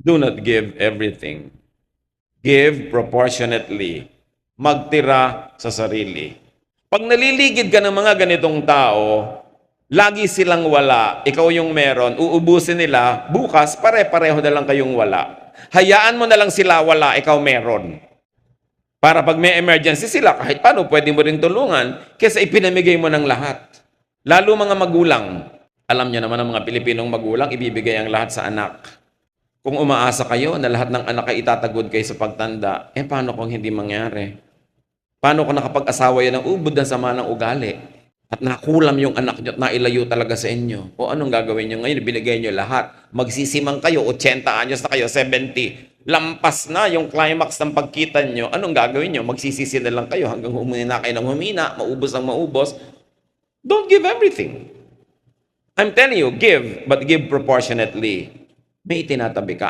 Do not give everything. Give proportionately. Magtira sa sarili. Pag naliligid ka ng mga ganitong tao, lagi silang wala, ikaw yung meron, uubusin nila, bukas pare-pareho na lang kayong wala. Hayaan mo na lang sila wala, ikaw meron. Para pag may emergency sila, kahit paano, pwede mo rin tulungan, kesa ipinamigay mo ng lahat. Lalo mga magulang. Alam niyo naman ang mga Pilipinong magulang, ibibigay ang lahat sa anak. Kung umaasa kayo na lahat ng anak ay itatagod kayo sa pagtanda, paano kung hindi mangyari? Paano kung nakapag-asawa yan ng ubod ng sama ng ugali? At nakulam yung anak nyo at nailayo talaga sa inyo. O anong gagawin nyo ngayon? Binigay nyo lahat. Magsisimang kayo, 80 anyos na kayo, 70. Lampas na yung climax ng pagkita nyo. Anong gagawin nyo? Magsisisi na lang kayo hanggang humina kayo ng humina, maubos ang maubos. Don't give everything. I'm telling you, give, but give proportionately. May itinatabi ka.